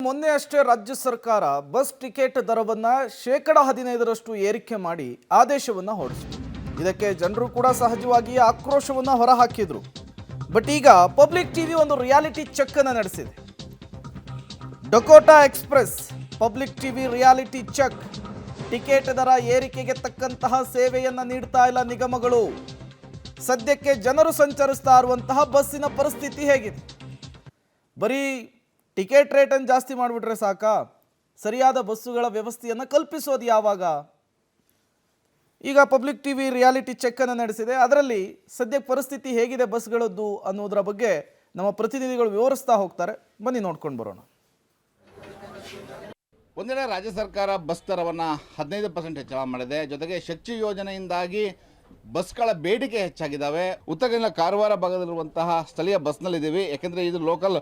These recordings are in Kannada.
ಮೊನ್ನೆ ಅಷ್ಟೇ ರಾಜ್ಯ ಸರ್ಕಾರ ಬಸ್ ಟಿಕೆಟ್ ದರವನ್ನು 15% ಏರಿಕೆ ಮಾಡಿ ಆದೇಶವನ್ನು ಹೊರಡಿಸಿತು. ಇದಕ್ಕೆ ಜನರು ಕೂಡ ಸಹಜವಾಗಿ ಆಕ್ರೋಶವನ್ನು ಹೊರಹಾಕಿದ್ರು. ಬಟ್ ಈಗ ಪಬ್ಲಿಕ್ ಟಿವಿ ಒಂದು ರಿಯಾಲಿಟಿ ಚೆಕ್ ಅನ್ನು ನಡೆಸಿದೆ. Dakota Express Public TV reality check. Ticket ದರ ಏರಿಕೆಗೆ ತಕ್ಕಂತಹ ಸೇವೆಯನ್ನು ನೀಡ್ತಾ ಇಲ್ಲ ನಿಗಮಗಳು. ಸದ್ಯಕ್ಕೆ ಜನರು ಸಂಚರಿಸ್ತಾ ಇರುವಂತಹ ಬಸ್ಸಿನ ಪರಿಸ್ಥಿತಿ ಹೇಗಿದೆ? ಬರೀ ಟಿಕೆಟ್ ರೇಟನ್ನು ಜಾಸ್ತಿ ಮಾಡಿಬಿಟ್ರೆ ಸಾಕಾ? ಸರಿಯಾದ ಬಸ್ಸುಗಳ ವ್ಯವಸ್ಥೆಯನ್ನು ಕಲ್ಪಿಸೋದು ಯಾವಾಗ? ಈಗ ಪಬ್ಲಿಕ್ ಟಿವಿ ರಿಯಾಲಿಟಿ ಚೆಕ್ ಅನ್ನು ನಡೆಸಿದೆ. ಅದರಲ್ಲಿ ಸದ್ಯಕ್ಕೆ ಪರಿಸ್ಥಿತಿ ಹೇಗಿದೆ ಬಸ್ಗಳದ್ದು ಅನ್ನೋದರ ಬಗ್ಗೆ ನಮ್ಮ ಪ್ರತಿನಿಧಿಗಳು ವಿವರಿಸ್ತಾ ಹೋಗ್ತಾರೆ. ಬನ್ನಿ ನೋಡ್ಕೊಂಡು ಬರೋಣ. ಒಂದೆಡೆ ರಾಜ್ಯ ಸರ್ಕಾರ ಬಸ್ ದರವನ್ನು 15% ಹೆಚ್ಚಳ ಮಾಡಿದೆ. ಜೊತೆಗೆ ಶಕ್ತಿ ಯೋಜನೆಯಿಂದಾಗಿ ಬಸ್ಗಳ ಬೇಡಿಕೆ ಹೆಚ್ಚಾಗಿದ್ದಾವೆ. ಉತ್ತರ ಕನ್ನಡ ಕಾರವಾರ ಭಾಗದಲ್ಲಿರುವಂತಹ ಸ್ಥಳೀಯ ಬಸ್ನಲ್ಲಿದ್ದೀವಿ. ಯಾಕೆಂದರೆ ಇದು ಲೋಕಲ್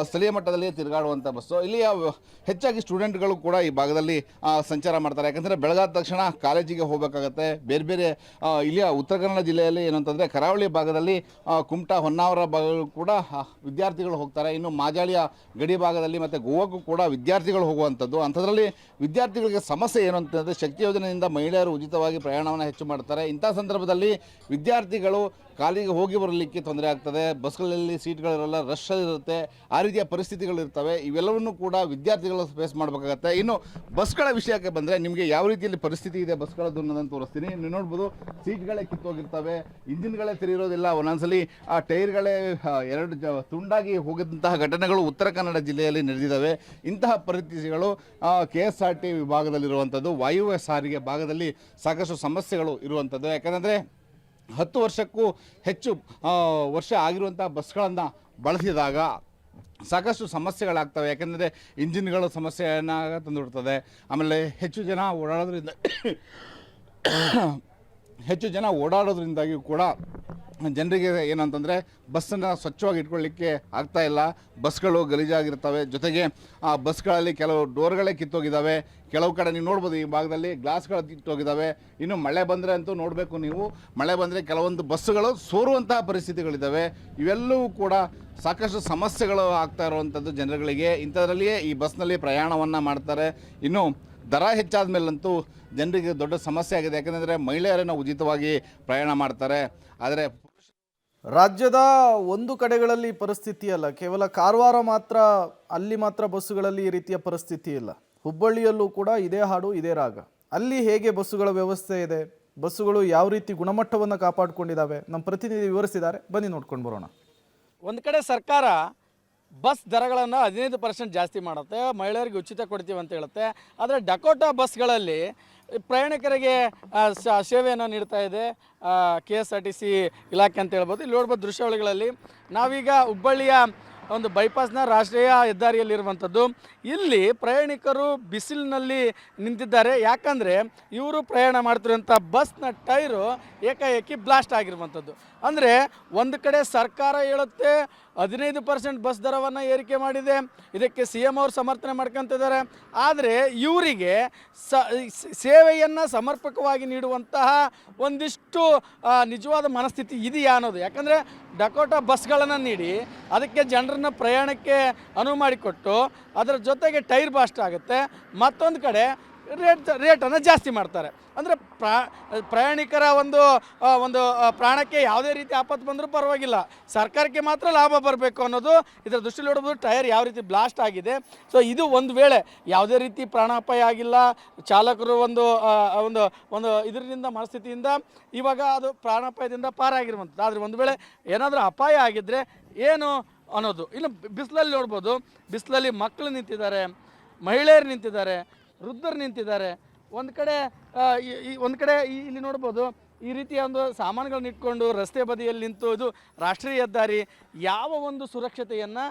ಸ್ಥಳೀಯ ಮಟ್ಟದಲ್ಲಿ ತಿರುಗಾಡುವಂಥ ಬಸ್ಸು. ಇಲ್ಲಿಯ ಹೆಚ್ಚಾಗಿ ಸ್ಟೂಡೆಂಟ್ಗಳು ಕೂಡ ಈ ಭಾಗದಲ್ಲಿ ಸಂಚಾರ ಮಾಡ್ತಾರೆ. ಯಾಕೆಂದರೆ ಬೆಳಗಾದ ತಕ್ಷಣ ಕಾಲೇಜಿಗೆ ಹೋಗಬೇಕಾಗತ್ತೆ. ಬೇರೆ ಬೇರೆ ಇಲ್ಲಿಯ ಉತ್ತರ ಕನ್ನಡ ಜಿಲ್ಲೆಯಲ್ಲಿ ಏನಂತಂದರೆ ಕರಾವಳಿ ಭಾಗದಲ್ಲಿ ಕುಮಟಾ ಹೊನ್ನಾವರ ಭಾಗಗಳು ಕೂಡ ವಿದ್ಯಾರ್ಥಿಗಳು ಹೋಗ್ತಾರೆ. ಇನ್ನು ಮಾಜಾಳಿಯ ಗಡಿ ಭಾಗದಲ್ಲಿ ಮತ್ತು ಗೋವಾಕ್ಕೂ ಕೂಡ ವಿದ್ಯಾರ್ಥಿಗಳು ಹೋಗುವಂಥದ್ದು. ಅಂಥದ್ರಲ್ಲಿ ವಿದ್ಯಾರ್ಥಿಗಳಿಗೆ ಸಮಸ್ಯೆ ಏನು ಅಂತಂದರೆ ಶಕ್ತಿ ಯೋಜನೆಯಿಂದ ಮಹಿಳೆಯರು ಉಚಿತವಾಗಿ ಪ್ರಯಾಣವನ್ನು ಹೆಚ್ಚು ಮಾಡ್ತಾರೆ. ಇಂಥ ಸಂದರ್ಭದಲ್ಲಿ ವಿದ್ಯಾರ್ಥಿಗಳು ಕಾಲಿಗೆ ಹೋಗಿ ಬರಲಿಕ್ಕೆ ತೊಂದರೆ ಆಗ್ತದೆ. ಬಸ್ಗಳಲ್ಲಿ ಸೀಟ್ಗಳಿರಲ್ಲ, ರಶ್ ಇರುತ್ತೆ, ಆ ರೀತಿಯ ಪರಿಸ್ಥಿತಿಗಳು ಇರ್ತವೆ. ಇವೆಲ್ಲವನ್ನೂ ಕೂಡ ವಿದ್ಯಾರ್ಥಿಗಳು ಫೇಸ್ ಮಾಡಬೇಕಾಗತ್ತೆ. ಇನ್ನು ಬಸ್ಗಳ ವಿಷಯಕ್ಕೆ ಬಂದರೆ ನಿಮಗೆ ಯಾವ ರೀತಿಯಲ್ಲಿ ಪರಿಸ್ಥಿತಿ ಇದೆ ಬಸ್ಗಳದ್ದು ಅನ್ನೋದನ್ನು ತೋರಿಸ್ತೀನಿ. ನೀವು ನೋಡ್ಬೋದು, ಸೀಟ್ಗಳೇ ಕಿತ್ತೋಗಿರ್ತವೆ, ಇಂಜಿನ್ಗಳೇ ತಿರುಗಿರೋದಿಲ್ಲ, ಒಂದೊಂದ್ಸಲಿ ಆ ಟೈರ್ಗಳೇ ತುಂಡಾಗಿ ಹೋಗಿದಂತಹ ಘಟನೆಗಳು ಉತ್ತರ ಕನ್ನಡ ಜಿಲ್ಲೆಯಲ್ಲಿ ನಡೆದಿದ್ದಾವೆ. ಇಂತಹ ಪರಿಸ್ಥಿತಿಗಳು KSRT ವಿಭಾಗದಲ್ಲಿರುವಂಥದ್ದು, ವಾಯುವ್ಯ ಸಾರಿಗೆ ಭಾಗದಲ್ಲಿ ಸಾಕಷ್ಟು ಸಮಸ್ಯೆಗಳು ಇರುವಂಥದ್ದು. ಯಾಕಂದರೆ 10 ವರ್ಷಕ್ಕೂ ಹೆಚ್ಚು ವರ್ಷ ಆಗಿರುವಂಥ ಬಸ್ಗಳನ್ನು ಬಳಸಿದಾಗ ಸಾಕಷ್ಟು ಸಮಸ್ಯೆಗಳಾಗ್ತವೆ. ಯಾಕೆಂದರೆ ಇಂಜಿನ್ಗಳು ಸಮಸ್ಯೆಯನ್ನು ತಂದುಬಿಡ್ತದೆ. ಆಮೇಲೆ ಹೆಚ್ಚು ಜನ ಓಡಾಡೋದ್ರಿಂದಾಗಿ ಕೂಡ ಜನರಿಗೆ ಏನಂತಂದರೆ ಬಸ್ಸನ್ನು ಸ್ವಚ್ಛವಾಗಿ ಇಟ್ಕೊಳ್ಳಿಕ್ಕೆ ಆಗ್ತಾಯಿಲ್ಲ. ಬಸ್ಗಳು ಗಲೀಜಾಗಿರ್ತವೆ. ಜೊತೆಗೆ ಆ ಬಸ್ಗಳಲ್ಲಿ ಕೆಲವು ಡೋರ್ಗಳೇ ಕಿತ್ತೋಗಿದ್ದಾವೆ. ಕೆಲವು ಕಡೆ ನೀವು ನೋಡ್ಬೋದು, ಈ ಭಾಗದಲ್ಲಿ ಗ್ಲಾಸ್ಗಳು ಕಿತ್ತೋಗಿದ್ದಾವೆ. ಇನ್ನು ಮಳೆ ಬಂದರೆ ಅಂತೂ ನೋಡಬೇಕು ನೀವು, ಮಳೆ ಬಂದರೆ ಕೆಲವೊಂದು ಬಸ್ಸುಗಳು ಸೋರುವಂತಹ ಪರಿಸ್ಥಿತಿಗಳಿದ್ದಾವೆ. ಇವೆಲ್ಲವೂ ಕೂಡ ಸಾಕಷ್ಟು ಸಮಸ್ಯೆಗಳು ಆಗ್ತಾ ಇರುವಂಥದ್ದು ಜನರುಗಳಿಗೆ. ಇಂಥದ್ರಲ್ಲಿಯೇ ಈ ಬಸ್ನಲ್ಲಿ ಪ್ರಯಾಣವನ್ನು ಮಾಡ್ತಾರೆ. ಇನ್ನು ದರ ಹೆಚ್ಚಾದ ಮೇಲಂತೂ ಜನರಿಗೆ ದೊಡ್ಡ ಸಮಸ್ಯೆ ಆಗಿದೆ. ಯಾಕೆಂದರೆ ಮಹಿಳೆಯರನ್ನು ಉಚಿತವಾಗಿ ಪ್ರಯಾಣ ಮಾಡ್ತಾರೆ. ಆದರೆ ರಾಜ್ಯದ ಒಂದು ಕಡೆಗಳಲ್ಲಿ ಪರಿಸ್ಥಿತಿ ಅಲ್ಲ, ಕೇವಲ ಕಾರವಾರ ಮಾತ್ರ, ಅಲ್ಲಿ ಮಾತ್ರ ಬಸ್ಸುಗಳಲ್ಲಿ ಈ ರೀತಿಯ ಪರಿಸ್ಥಿತಿ ಇಲ್ಲ. ಹುಬ್ಬಳ್ಳಿಯಲ್ಲೂ ಕೂಡ ಇದೇ ಹಾಡು ಇದೇ ರಾಗ. ಅಲ್ಲಿ ಹೇಗೆ ಬಸ್ಸುಗಳ ವ್ಯವಸ್ಥೆ ಇದೆ, ಬಸ್ಸುಗಳು ಯಾವ ರೀತಿ ಗುಣಮಟ್ಟವನ್ನು ಕಾಪಾಡಿಕೊಂಡಿದ್ದಾವೆ, ನಮ್ಮ ಪ್ರತಿನಿಧಿ ವಿವರಿಸಿದ್ದಾರೆ. ಬನ್ನಿ ನೋಡ್ಕೊಂಡು ಬರೋಣ. ಒಂದು ಕಡೆ ಸರ್ಕಾರ ಬಸ್ ದರಗಳನ್ನು 15% ಜಾಸ್ತಿ ಮಾಡುತ್ತೆ, ಮಹಿಳೆಯರಿಗೆ ಉಚಿತ ಕೊಡ್ತೀವಿ ಅಂತ ಹೇಳುತ್ತೆ. ಆದರೆ ಡಕೋಟಾ ಬಸ್ಗಳಲ್ಲಿ ಪ್ರಯಾಣಿಕರಿಗೆ ಸೇವೆಯನ್ನು ನೀಡ್ತಾ ಇದೆ KSRTC ಇಲಾಖೆ ಅಂತ ಹೇಳ್ಬೋದು. ಇಲ್ಲಿ ನೋಡ್ಬೋದು ದೃಶ್ಯಾವಳಿಗಳಲ್ಲಿ ನಾವೀಗ ಹುಬ್ಬಳ್ಳಿಯ ಒಂದು ಬೈಪಾಸ್ನ ರಾಷ್ಟ್ರೀಯ ಹೆದ್ದಾರಿಯಲ್ಲಿರುವಂಥದ್ದು. ಇಲ್ಲಿ ಪ್ರಯಾಣಿಕರು ಬಿಸಿಲಿನಲ್ಲಿ ನಿಂತಿದ್ದಾರೆ. ಯಾಕಂದರೆ ಇವರು ಪ್ರಯಾಣ ಮಾಡ್ತಿರುವಂಥ ಬಸ್ನ ಟೈರು ಏಕಾಏಕಿ ಬ್ಲಾಸ್ಟ್ ಆಗಿರುವಂಥದ್ದು. ಅಂದರೆ ಒಂದು ಕಡೆ ಸರ್ಕಾರ ಹೇಳುತ್ತೆ 15% ಬಸ್ ದರವನ್ನು ಏರಿಕೆ ಮಾಡಿದೆ, ಇದಕ್ಕೆ CM ಅವರು ಸಮರ್ಥನೆ ಮಾಡ್ಕೊತಿದ್ದಾರೆ. ಆದರೆ ಇವರಿಗೆ ಸೇವೆಯನ್ನು ಸಮರ್ಪಕವಾಗಿ ನೀಡುವಂತಹ ಒಂದಿಷ್ಟು ನಿಜವಾದ ಮನಸ್ಥಿತಿ ಇದೆಯಾ ಅನ್ನೋದು. ಯಾಕಂದರೆ ಡಕೋಟಾ ಬಸ್ಗಳನ್ನು ನೀಡಿ ಅದಕ್ಕೆ ಜನರನ್ನ ಪ್ರಯಾಣಕ್ಕೆ ಅನುವು ಮಾಡಿಕೊಟ್ಟು ಅದರ ಜೊತೆಗೆ ಟೈರ್ ಬಾಸ್ಟ್ ಆಗುತ್ತೆ. ಮತ್ತೊಂದು ಕಡೆ ರೇಟನ್ನು ಜಾಸ್ತಿ ಮಾಡ್ತಾರೆ. ಅಂದರೆ ಪ್ರಯಾಣಿಕರ ಒಂದು ಪ್ರಾಣಕ್ಕೆ ಯಾವುದೇ ರೀತಿ ಆಪತ್ತು ಬಂದರೂ ಪರವಾಗಿಲ್ಲ, ಸರ್ಕಾರಕ್ಕೆ ಮಾತ್ರ ಲಾಭ ಬರಬೇಕು ಅನ್ನೋದು ಇದರ ದೃಷ್ಟಿಯಲ್ಲಿ ನೋಡ್ಬೋದು. ಟೈರ್ ಯಾವ ರೀತಿ ಬ್ಲಾಸ್ಟ್ ಆಗಿದೆ. ಸೊ ಇದು ಒಂದು ವೇಳೆ ಯಾವುದೇ ರೀತಿ ಪ್ರಾಣಾಪಾಯ ಆಗಿಲ್ಲ, ಚಾಲಕರು ಒಂದು ಇದರಿಂದ ಮನಸ್ಥಿತಿಯಿಂದ ಇವಾಗ ಅದು ಪ್ರಾಣಾಪಾಯದಿಂದ ಪಾರಾಗಿರುವಂಥದ್ದು. ಆದರೆ ಒಂದು ವೇಳೆ ಏನಾದರೂ ಅಪಾಯ ಆಗಿದ್ದರೆ ಏನು ಅನ್ನೋದು. ಇನ್ನು ಬಿಸಿಲಲ್ಲಿ ನೋಡ್ಬೋದು, ಬಿಸಿಲಲ್ಲಿ ಮಕ್ಕಳು ನಿಂತಿದ್ದಾರೆ, ಮಹಿಳೆಯರು ನಿಂತಿದ್ದಾರೆ, ವೃದ್ಧರು ನಿಂತಿದ್ದಾರೆ. ಒಂದು ಕಡೆ ಇಲ್ಲಿ ನೋಡ್ಬೋದು, ಈ ರೀತಿಯ ಒಂದು ಸಾಮಾನುಗಳನ್ನ ಇಟ್ಕೊಂಡು ರಸ್ತೆ ಬದಿಯಲ್ಲಿ ನಿಂತು, ಇದು ರಾಷ್ಟ್ರೀಯ ಹೆದ್ದಾರಿ, ಯಾವ ಒಂದು ಸುರಕ್ಷತೆಯನ್ನು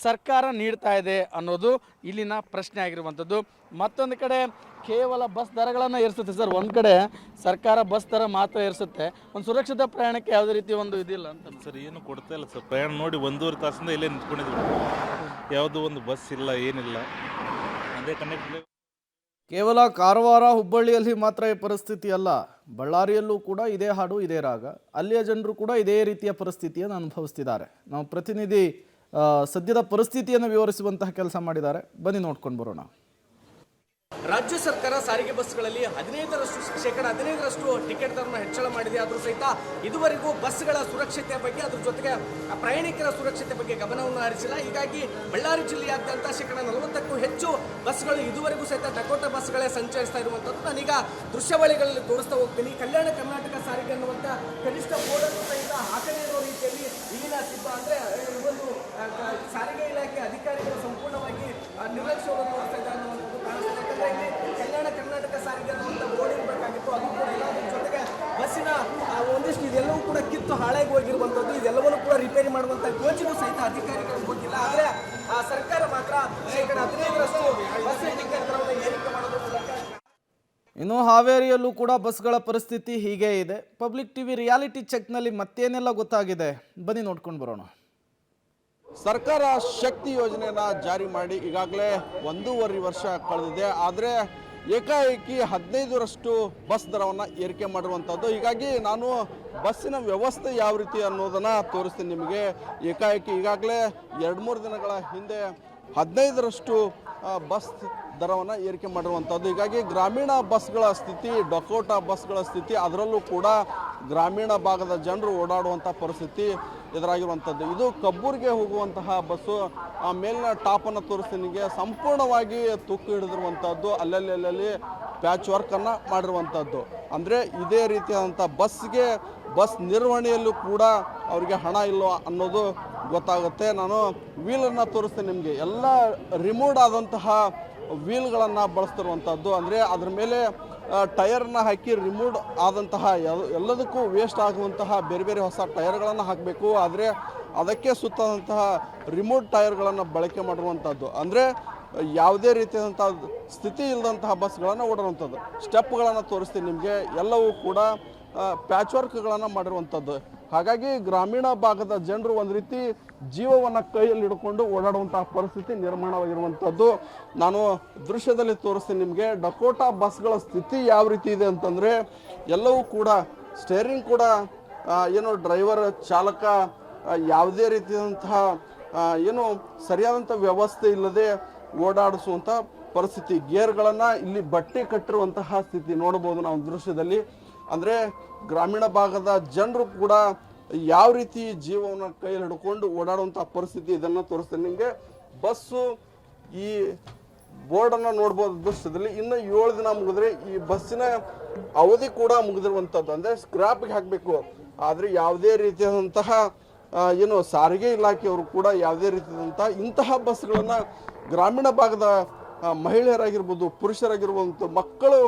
ಸರ್ಕಾರ ನೀಡ್ತಾ ಇದೆ ಅನ್ನೋದು ಇಲ್ಲಿನ ಪ್ರಶ್ನೆ ಆಗಿರುವಂಥದ್ದು. ಮತ್ತೊಂದು ಕಡೆ ಕೇವಲ ಬಸ್ ದರಗಳನ್ನು ಏರಿಸುತ್ತೆ ಸರ್. ಒಂದು ಕಡೆ ಸರ್ಕಾರ ಬಸ್ ದರ ಮಾತ್ರ ಏರಿಸುತ್ತೆ, ಒಂದು ಸುರಕ್ಷಿತ ಪ್ರಯಾಣಕ್ಕೆ ಯಾವುದೇ ರೀತಿ ಒಂದು ಇದಿಲ್ಲ ಅಂತ ಸರ್. ಏನು ಕೊಡ್ತಾ ಇಲ್ಲ ಸರ್. ಪ್ರಯಾಣ ನೋಡಿ 1.5 ತಾಸಿಂದ ಇಲ್ಲೇ ನಿಂತ್ಕೊಂಡಿದ್ವಿ. ಯಾವುದೋ ಒಂದು ಬಸ್ ಇಲ್ಲ, ಏನಿಲ್ಲ. ಅದೇ ಕಂಡಕ್ಟರ್ ಕೇವಲ ಕಾರವಾರ ಹುಬ್ಬಳ್ಳಿಯಲ್ಲಿ ಮಾತ್ರ ಈ ಪರಿಸ್ಥಿತಿ ಅಲ್ಲ, ಬಳ್ಳಾರಿಯಲ್ಲೂ ಕೂಡ ಇದೇ ಹಾಡು ಇದೇ ರಾಗ. ಅಲ್ಲಿಯ ಜನರು ಕೂಡ ಇದೇ ರೀತಿಯ ಪರಿಸ್ಥಿತಿಯನ್ನು ಅನುಭವಿಸ್ತಿದ್ದಾರೆ. ನಮ್ಮ ಪ್ರತಿನಿಧಿ ಸದ್ಯದ ಪರಿಸ್ಥಿತಿಯನ್ನು ವಿವರಿಸುವಂತಹ ಕೆಲಸ ಮಾಡಿದ್ದಾರೆ. ಬನ್ನಿ ನೋಡ್ಕೊಂಡು ಬರೋಣ. ರಾಜ್ಯ ಸರ್ಕಾರ ಸಾರಿಗೆ ಬಸ್ಗಳಲ್ಲಿ 15% ಟಿಕೆಟ್ ದರವನ್ನು ಹೆಚ್ಚಳ ಮಾಡಿದೆ. ಆದರೂ ಸಹಿತ ಇದುವರೆಗೂ ಬಸ್ಗಳ ಸುರಕ್ಷತೆಯ ಬಗ್ಗೆ, ಅದ್ರ ಜೊತೆಗೆ ಪ್ರಯಾಣಿಕರ ಸುರಕ್ಷತೆ ಬಗ್ಗೆ ಗಮನವನ್ನು ಹರಿಸಿಲ್ಲ. ಹೀಗಾಗಿ ಬಳ್ಳಾರಿ ಜಿಲ್ಲೆಯಾದ್ಯಂತ 40%ಕ್ಕೂ ಹೆಚ್ಚು ಬಸ್ಗಳು ಇದುವರೆಗೂ ಸಹಿತ ಡಕೋಟಾ ಬಸ್ಗಳೇ ಸಂಚರಿಸ್ತಾ ಇರುವಂಥದ್ದು. ನಾನೀಗ ದೃಶ್ಯಾವಳಿಗಳಲ್ಲಿ ತೋರಿಸ್ತಾ ಹೋಗ್ತೀನಿ. ಕಲ್ಯಾಣ ಕರ್ನಾಟಕ ಸಾರಿಗೆ ಅನ್ನುವಂಥ ಕನಿಷ್ಠ ಬೋರ್ಡನ್ನು ಸಹಿತ ಹಾಕದೇ ಇರೋ ರೀತಿಯಲ್ಲಿ ಇಲ್ಲಿನ ಅಂದರೆ ಒಂದು ಸಾರಿಗೆ ಇಲಾಖೆ ಅಧಿಕಾರಿಗಳು ಸಂಪೂರ್ಣವಾಗಿ ನಿರ್ಲಕ್ಷ್ಯವನ್ನು ತೋರಿಸ್ತಾ ಇದ್ದಾರೆ ಅನ್ನುವಂಥದ್ದು ಕಾಣಿಸ್ತಾ ಇದೆ. ಕಲ್ಯಾಣ ಕರ್ನಾಟಕ ಸಾರಿಗೆ ಅನ್ನುವಂಥ ಬೋರ್ಡ್ ಇರಬೇಕಾಗಿತ್ತು, ಅದು ಕೂಡ ಇಲ್ಲ. ಅದ್ರ ಜೊತೆಗೆ ಬಸ್ಸಿನ ಒಂದಿಷ್ಟು ಇದೆಲ್ಲವೂ ಕೂಡ ಕಿತ್ತು ಹಾಳಾಗಿ ಹೋಗಿರುವಂಥದ್ದು, ಇದೆಲ್ಲವನ್ನೂ ಕೂಡ ರಿಪೇರಿ ಮಾಡುವಂಥ ಯೋಚನೆ ಸಹಿತ ಅಧಿಕಾರಿಗಳು ಹೋಗಿಲ್ಲ. ಆದರೆ ಸರ್ಕಾರ ಮಾತ್ರ 15% ಬಸ್ ಟಿಕೆಟ್ ದರವನ್ನು ಏರಿಕೆ ಮಾಡೋದ್ರ ಮೂಲಕ. ಇನ್ನು ಹಾವೇರಿಯಲ್ಲೂ ಕೂಡ ಬಸ್ಗಳ ಪರಿಸ್ಥಿತಿ ಹೀಗೆ ಇದೆ. ಪಬ್ಲಿಕ್ ಟಿವಿ ರಿಯಾಲಿಟಿ ಚೆಕ್ನಲ್ಲಿ ಮತ್ತೇನೆಲ್ಲ ಗೊತ್ತಾಗಿದೆ ಬನ್ನಿ ನೋಡ್ಕೊಂಡು ಬರೋಣ. ಸರ್ಕಾರ ಶಕ್ತಿ ಯೋಜನೆಯನ್ನು ಜಾರಿ ಮಾಡಿ ಈಗಾಗಲೇ 1.5 ವರ್ಷ ಕಳೆದಿದೆ. ಆದರೆ ಏಕಾಏಕಿ 15% ಬಸ್ ದರವನ್ನು ಏರಿಕೆ ಮಾಡಿರುವಂಥದ್ದು. ಹೀಗಾಗಿ ನಾನು ಬಸ್ಸಿನ ವ್ಯವಸ್ಥೆ ಯಾವ ರೀತಿ ಅನ್ನೋದನ್ನು ತೋರಿಸ್ತೀನಿ ನಿಮಗೆ. ಏಕಾಏಕಿ ಈಗಾಗಲೇ 2-3 ದಿನಗಳ ಹಿಂದೆ 15% ಬಸ್ ದರವನ್ನು ಏರಿಕೆ ಮಾಡಿರುವಂಥದ್ದು. ಹೀಗಾಗಿ ಗ್ರಾಮೀಣ ಬಸ್ಗಳ ಸ್ಥಿತಿ, ಡಕೋಟಾ ಬಸ್ಗಳ ಸ್ಥಿತಿ, ಅದರಲ್ಲೂ ಕೂಡ ಗ್ರಾಮೀಣ ಭಾಗದ ಜನರು ಓಡಾಡುವಂಥ ಪರಿಸ್ಥಿತಿ ಎದುರಾಗಿರುವಂಥದ್ದು. ಇದು ಕಬ್ಬೂರಿಗೆ ಹೋಗುವಂತಹ ಬಸ್ಸು. ಆ ಮೇಲಿನ ಟಾಪನ್ನು ತೋರಿಸ್ತೀನಿ ನಿಮಗೆ, ಸಂಪೂರ್ಣವಾಗಿ ತುಕ್ಕು ಹಿಡಿದಿರುವಂಥದ್ದು, ಅಲ್ಲಲ್ಲಿ ಪ್ಯಾಚ್ ವರ್ಕನ್ನು ಮಾಡಿರುವಂಥದ್ದು. ಅಂದರೆ ಇದೇ ರೀತಿಯಾದಂಥ ಬಸ್ ನಿರ್ವಹಣೆಯಲ್ಲೂ ಕೂಡ ಅವರಿಗೆ ಹಣ ಇಲ್ಲ ಅನ್ನೋದು ಗೊತ್ತಾಗುತ್ತೆ. ನಾನು ವೀಲನ್ನು ತೋರಿಸ್ತೀನಿ ನಿಮಗೆ. ಎಲ್ಲ ರಿಮೂವ್ ಆದಂತಹ ವೀಲ್ಗಳನ್ನು ಬಳಸ್ತಿರುವಂಥದ್ದು. ಅಂದರೆ ಅದ್ರ ಮೇಲೆ ಟಯರ್ನ ಹಾಕಿ ರಿಮೂವ್ ಆದಂತಹ ಎಲ್ಲದಕ್ಕೂ ವೇಸ್ಟ್ ಆಗುವಂತಹ ಬೇರೆ ಬೇರೆ ಹೊಸ ಟಯರ್ಗಳನ್ನು ಹಾಕಬೇಕು. ಆದರೆ ಅದಕ್ಕೆ ಸುತ್ತಾದಂತಹ ರಿಮೋಟ್ ಟೈರ್ಗಳನ್ನು ಬಳಕೆ ಮಾಡಿರುವಂಥದ್ದು. ಅಂದರೆ ಯಾವುದೇ ರೀತಿಯಾದಂಥ ಸ್ಥಿತಿ ಇಲ್ಲದಂತಹ ಬಸ್ಗಳನ್ನು ಓಡಿರುವಂಥದ್ದು. ಸ್ಟೆಪ್ಗಳನ್ನು ತೋರಿಸ್ತೀನಿ ನಿಮಗೆ, ಎಲ್ಲವೂ ಕೂಡ ಪ್ಯಾಚ್ ವರ್ಕ್ಗಳನ್ನು ಮಾಡಿರುವಂಥದ್ದು. ಹಾಗಾಗಿ ಗ್ರಾಮೀಣ ಭಾಗದ ಜನರು ಒಂದು ರೀತಿ ಜೀವವನ್ನು ಕೈಯಲ್ಲಿ ಹಿಡ್ಕೊಂಡು ಓಡಾಡುವಂತಹ ಪರಿಸ್ಥಿತಿ ನಿರ್ಮಾಣವಾಗಿರುವಂಥದ್ದು. ನಾನು ದೃಶ್ಯದಲ್ಲಿ ತೋರಿಸ್ತೀನಿ ನಿಮಗೆ. ಡಕೋಟಾ ಬಸ್ಗಳ ಸ್ಥಿತಿ ಯಾವ ರೀತಿ ಇದೆ ಅಂತಂದರೆ, ಎಲ್ಲವೂ ಕೂಡ ಸ್ಟೇರಿಂಗ್ ಕೂಡ ಏನು ಡ್ರೈವರ್ ಚಾಲಕ ಯಾವುದೇ ರೀತಿಯಾದಂತಹ ಏನು ಸರಿಯಾದಂಥ ವ್ಯವಸ್ಥೆ ಇಲ್ಲದೆ ಓಡಾಡಿಸುವಂಥ ಪರಿಸ್ಥಿತಿ. ಗೇರ್ಗಳನ್ನು ಇಲ್ಲಿ ಬಟ್ಟೆ ಕಟ್ಟಿರುವಂತಹ ಸ್ಥಿತಿ ನೋಡ್ಬೋದು ನಾವು ದೃಶ್ಯದಲ್ಲಿ. ಅಂದರೆ ಗ್ರಾಮೀಣ ಭಾಗದ ಜನರು ಕೂಡ ಯಾವ ರೀತಿ ಜೀವವನ್ನು ಕೈಯಲ್ಲಿ ಹಿಡ್ಕೊಂಡು ಓಡಾಡುವಂಥ ಪರಿಸ್ಥಿತಿ, ಇದನ್ನು ತೋರಿಸ್ತೀನಿ ನಿಮಗೆ. ಬಸ್ಸು ಈ ಬೋರ್ಡನ್ನು ನೋಡ್ಬೋದು ದೃಶ್ಯದಲ್ಲಿ. ಇನ್ನು 7 ದಿನ ಮುಗಿದ್ರೆ ಈ ಬಸ್ಸಿನ ಅವಧಿ ಕೂಡ ಮುಗಿದಿರುವಂಥದ್ದು. ಅಂದರೆ ಸ್ಕ್ರಾಪ್ಗೆ ಹಾಕಬೇಕು. ಆದರೆ ಯಾವುದೇ ರೀತಿಯಾದಂತಹ ಏನು ಸಾರಿಗೆ ಇಲಾಖೆಯವರು ಕೂಡ ಯಾವುದೇ ರೀತಿಯಾದಂತಹ ಇಂತಹ ಬಸ್ಗಳನ್ನು ಗ್ರಾಮೀಣ ಭಾಗದ ಮಹಿಳೆಯರಾಗಿರ್ಬೋದು, ಪುರುಷರಾಗಿರ್ಬೋದು, ಮಕ್ಕಳು